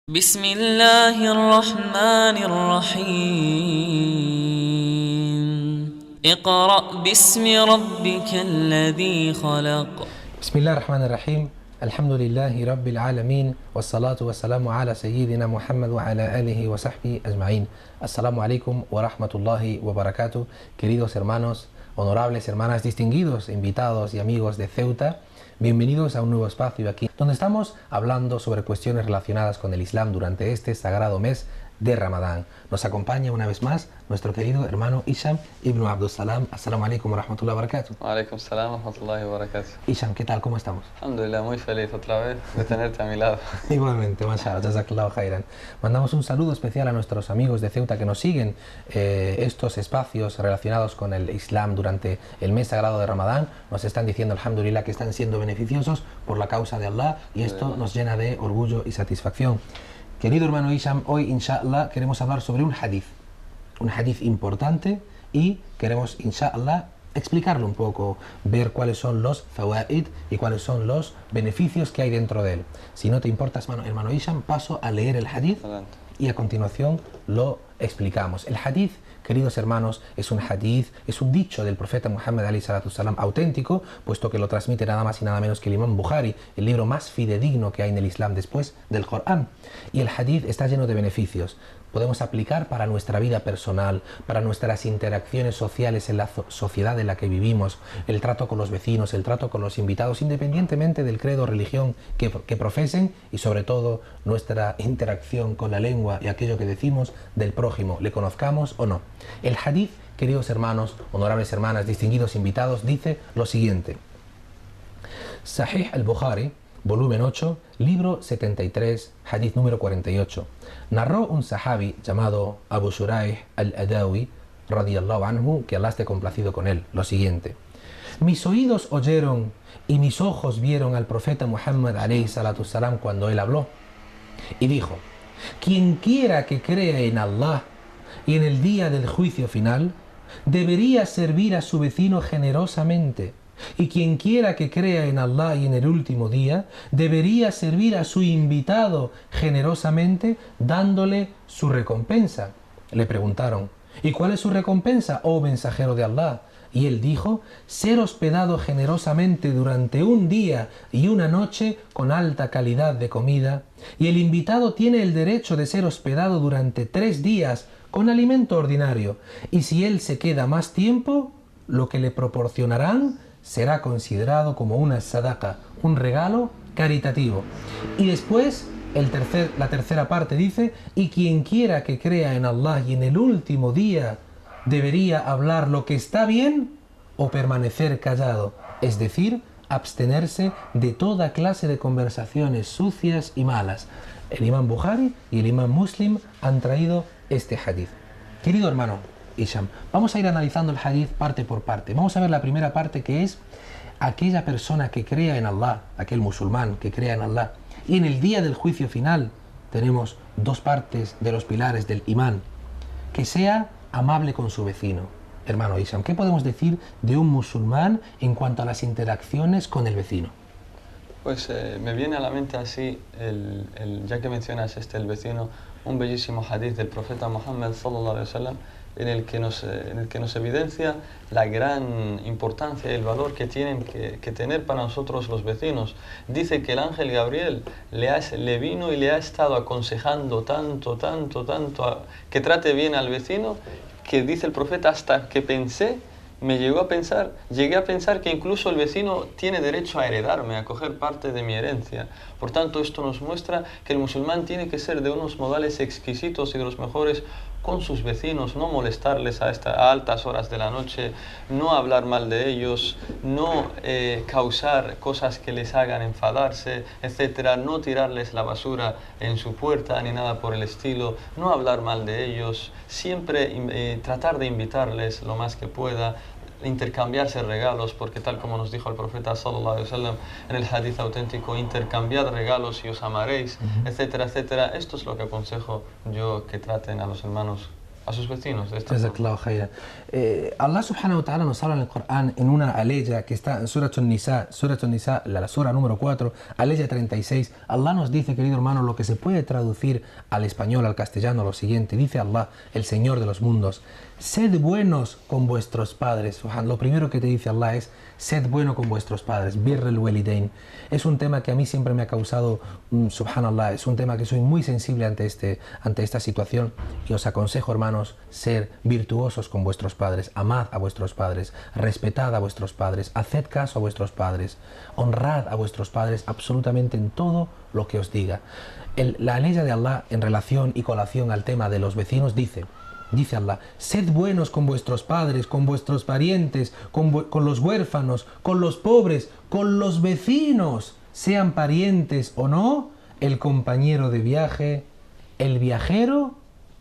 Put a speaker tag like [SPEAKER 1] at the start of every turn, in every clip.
[SPEAKER 1] بسم الله الرحمن الرحيم اقرأ باسم ربك الذي خلق
[SPEAKER 2] بسم الله الرحمن الرحيم الحمد لله رب العالمين والصلاة والسلام على سيدنا محمد وعلى آله وصحبه أجمعين. Assalamu alaikum wa rahmatullahi wa barakatuh. Queridos hermanos, honorables hermanas, distinguidos invitados y amigos de Ceuta, bienvenidos a un nuevo espacio aquí, donde estamos hablando sobre cuestiones relacionadas con el Islam durante este sagrado mes de Ramadán. Nos acompaña una vez más nuestro querido hermano Hisham Ibn Abdusalâm. Assalamu alaikum wa rahmatullahi wa barakatuh.
[SPEAKER 3] Wa alaikum salam wa rahmatullahi wa barakatuh.
[SPEAKER 2] Hisham, ¿qué tal? ¿Cómo estamos?
[SPEAKER 3] Alhamdulillah, muy feliz otra vez de tenerte a mi lado.
[SPEAKER 2] Igualmente, mashallah, jazakallahu khairan. Mandamos un saludo especial a nuestros amigos de Ceuta que nos siguen estos espacios relacionados con el Islam durante el mes sagrado de Ramadán. Nos están diciendo, alhamdulillah, que están siendo beneficiosos por la causa de Allah, y esto nos llena de orgullo y satisfacción. Querido hermano Hisham, hoy inshallah queremos hablar sobre un hadith importante, y queremos inshallah explicarlo un poco, ver cuáles son los fawaid y cuáles son los beneficios que hay dentro de él. Si no te importa, hermano Hisham, paso a leer el hadith y a continuación lo explicamos. El hadith, queridos hermanos, es un dicho del profeta Muhammad ﷺ auténtico, puesto que lo transmite nada más y nada menos que el Imam Bukhari, el libro más fidedigno que hay en el Islam después del Corán. Y el hadith está lleno de beneficios. Podemos aplicar para nuestra vida personal, para nuestras interacciones sociales en la sociedad en la que vivimos, el trato con los vecinos, el trato con los invitados, independientemente del credo o religión que profesen, y sobre todo nuestra interacción con la lengua y aquello que decimos del prójimo, le conozcamos o no. El hadith, queridos hermanos, honorables hermanas, distinguidos invitados, dice lo siguiente. Sahih al-Bukhari, volumen 8, libro 73, hadith número 48. Narró un sahabi llamado Abu Shuraih al-Adawi, radiyallahu anhu, que Allah esté complacido con él, lo siguiente. Mis oídos oyeron y mis ojos vieron al profeta Muhammad ﷺ cuando él habló, y dijo: quien quiera que crea en Allah y en el día del juicio final, debería servir a su vecino generosamente. Y quien quiera que crea en Allah y en el último día, debería servir a su invitado generosamente, dándole su recompensa. Le preguntaron: ¿y cuál es su recompensa, oh mensajero de Allah? Y él dijo: ser hospedado generosamente durante un día y una noche con alta calidad de comida. Y el invitado tiene el derecho de ser hospedado durante 3 días con alimento ordinario. Y si él se queda más tiempo, lo que le proporcionarán será considerado como una sadaqa, un regalo caritativo. Y después, la tercera parte dice: y quien quiera que crea en Allah y en el último día, debería hablar lo que está bien o permanecer callado, es decir, abstenerse de toda clase de conversaciones sucias y malas. El Imam Bukhari y el Imam Muslim han traído este hadith. Querido hermano Hisham, vamos a ir analizando el hadith parte por parte. Vamos a ver la primera parte, que es aquella persona que crea en Allah, aquel musulmán que crea en Allah. Y en el día del juicio final tenemos 2 partes de los pilares del imán: que sea amable con su vecino. Hermano Hisham, ¿qué podemos decir de un musulmán en cuanto a las interacciones con el vecino?
[SPEAKER 3] Pues me viene a la mente así, ya que mencionas el vecino, un bellísimo hadith del profeta Muhammad sallallahu alaihi wasallam, en el que nos evidencia la gran importancia y el valor que tienen que tener para nosotros los vecinos. Dice que el ángel Gabriel le vino y le ha estado aconsejando tanto, que trate bien al vecino, que dice el profeta, hasta que llegué a pensar que incluso el vecino tiene derecho a heredarme, a coger parte de mi herencia. Por tanto, esto nos muestra que el musulmán tiene que ser de unos modales exquisitos y de los mejores con sus vecinos, no molestarles a altas horas de la noche, no hablar mal de ellos, no causar cosas que les hagan enfadarse, etcétera, no tirarles la basura en su puerta ni nada por el estilo, no hablar mal de ellos, siempre tratar de invitarles lo más que pueda, intercambiarse regalos, porque tal como nos dijo el profeta sallallahu alaihi wasallam en el hadith auténtico, intercambiad regalos y os amaréis, etcétera, etcétera. Esto es lo que aconsejo yo, que traten a los hermanos a sus vecinos de esta
[SPEAKER 2] Jazakallahu khairan. Allah subhanahu wa ta'ala nos habla en el Corán en una aleya que está en Surat An-Nisa, la sura número 4, aleya 36. Allah nos dice, querido hermano, lo que se puede traducir al español, al castellano, lo siguiente. Dice Allah, el Señor de los mundos: sed buenos con vuestros padres. Lo primero que te dice Allah es: sed bueno con vuestros padres. Birrul walidain. Es un tema que a mí siempre me ha causado, subhanallah, es un tema que soy muy sensible ante esta situación, y os aconsejo, hermanos, ser virtuosos con vuestros padres. Amad a vuestros padres, respetad a vuestros padres, haced caso a vuestros padres, honrad a vuestros padres absolutamente en todo lo que os diga. La ley de Allah en relación y colación al tema de los vecinos dice Allah: sed buenos con vuestros padres, con vuestros parientes, con los huérfanos, con los pobres, con los vecinos, sean parientes o no, el compañero de viaje, el viajero,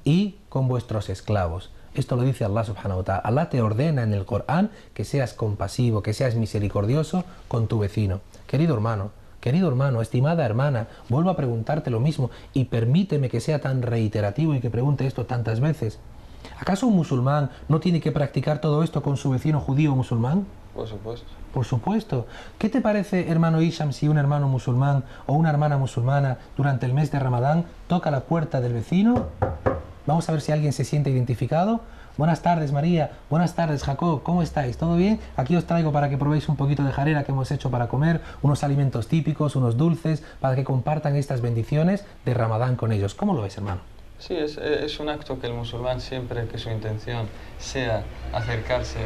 [SPEAKER 2] y con vuestros esclavos. Esto lo dice Allah subhanahu wa ta'ala. Allah te ordena en el Corán que seas compasivo, que seas misericordioso con tu vecino. Querido hermano, estimada hermana, vuelvo a preguntarte lo mismo, y permíteme que sea tan reiterativo y que pregunte esto tantas veces. ¿Acaso un musulmán no tiene que practicar todo esto con su vecino judío o musulmán?
[SPEAKER 3] Por supuesto.
[SPEAKER 2] Por supuesto. ¿Qué te parece, hermano Hisham, si un hermano musulmán o una hermana musulmana durante el mes de Ramadán toca la puerta del vecino? Vamos a ver si alguien se siente identificado. Buenas tardes, María. Buenas tardes, Jacob. ¿Cómo estáis? ¿Todo bien? Aquí os traigo para que probéis un poquito de jarera que hemos hecho para comer, unos alimentos típicos, unos dulces, para que compartan estas bendiciones de Ramadán con ellos. ¿Cómo lo ves, hermano?
[SPEAKER 3] Sí, es un acto que el musulmán, siempre que su intención sea acercarse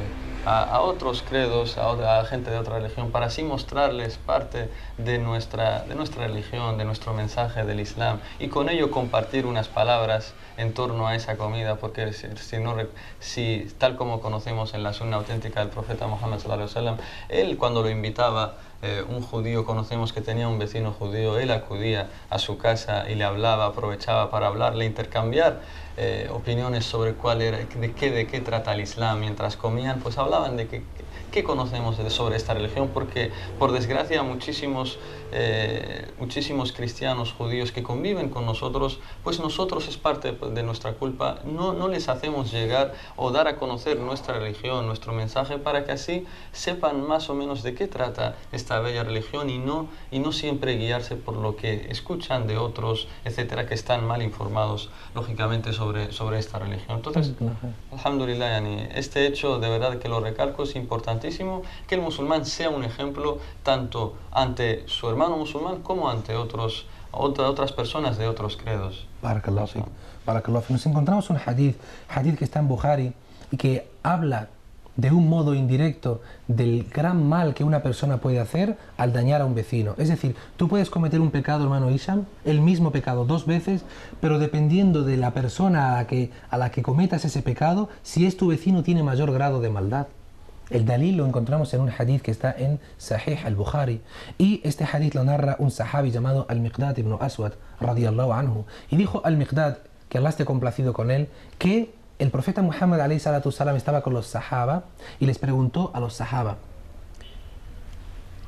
[SPEAKER 3] a otros credos, a gente de otra religión, para así mostrarles parte de nuestra religión, de nuestro mensaje del Islam, y con ello compartir unas palabras en torno a esa comida, porque si tal como conocemos en la sunna auténtica del profeta Muhammad sallallahu alaihi wasallam, él cuando lo invitaba, un judío, conocemos que tenía un vecino judío, él acudía a su casa y le hablaba, aprovechaba para hablarle, intercambiar opiniones sobre de qué trata el Islam. Mientras comían, pues hablaban de qué conocemos sobre esta religión, porque por desgracia muchísimos cristianos judíos que conviven con nosotros, pues nosotros, es parte de nuestra culpa, no les hacemos llegar o dar a conocer nuestra religión, nuestro mensaje, para que así sepan más o menos de qué trata esta bella religión, y no siempre guiarse por lo que escuchan de otros, etcétera, que están mal informados, lógicamente, sobre esta religión. Entonces, alhamdulillah, yani, este hecho, de verdad que lo recalco, es importantísimo que el musulmán sea un ejemplo tanto ante su hermano musulmán como ante otras personas de otros credos.
[SPEAKER 2] Barakallahu fik. Barakallahu fik. Nos encontramos un hadith que está en Bukhari y que habla de un modo indirecto del gran mal que una persona puede hacer al dañar a un vecino. Es decir, tú puedes cometer un pecado, hermano Hisham, el mismo pecado 2 veces, pero dependiendo de la persona a la que cometas ese pecado, si es tu vecino, tiene mayor grado de maldad. El dalil lo encontramos en un hadith que está en Sahih al-Bukhari, y este hadith lo narra un sahabi llamado Al-Miqdad ibn Aswad radiyallahu anhu, y dijo Al-Miqdad, que Allah esté complacido con él, que el profeta Muhammad alayhi salatu salam estaba con los sahaba y les preguntó a los sahaba: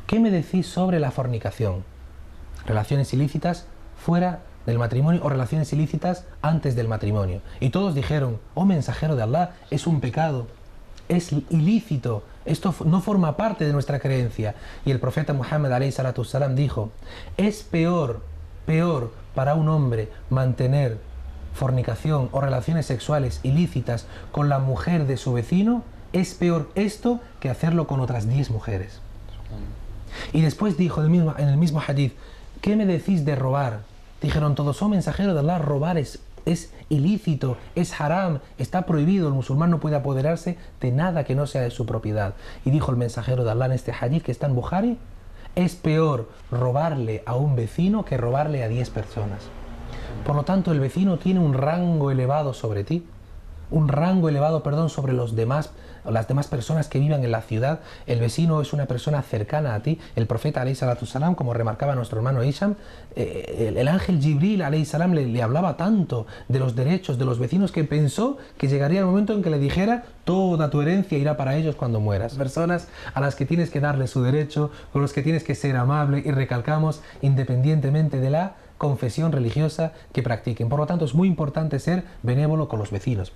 [SPEAKER 2] ¿qué me decís sobre la fornicación? Relaciones ilícitas fuera del matrimonio o relaciones ilícitas antes del matrimonio. Y todos dijeron: oh mensajero de Allah, es un pecado, es ilícito, esto no forma parte de nuestra creencia. Y el profeta Muhammad alayhi salatu salam dijo: es peor para un hombre mantener fornicación o relaciones sexuales ilícitas con la mujer de su vecino, es peor esto que hacerlo con otras 10 mujeres. Y después dijo en el mismo hadith: ¿qué me decís de robar? Dijeron todos: oh mensajero de Allah, robar es ilícito, es haram, está prohibido, el musulmán no puede apoderarse de nada que no sea de su propiedad. Y dijo el mensajero de Allah en este hadith que está en Bukhari: es peor robarle a un vecino que robarle a 10 personas. Por lo tanto, el vecino tiene un rango elevado sobre ti, sobre las demás personas que vivan en la ciudad. El vecino es una persona cercana a ti. El profeta alayhi salatu salam, como remarcaba nuestro hermano Hisham, el ángel Jibril alayhi salam le hablaba tanto de los derechos de los vecinos que pensó que llegaría el momento en que le dijera: toda tu herencia irá para ellos cuando mueras. Personas a las que tienes que darle su derecho, con los que tienes que ser amable, y recalcamos, independientemente de la confesión religiosa que practiquen. Por lo tanto, es muy importante ser benévolo con los vecinos.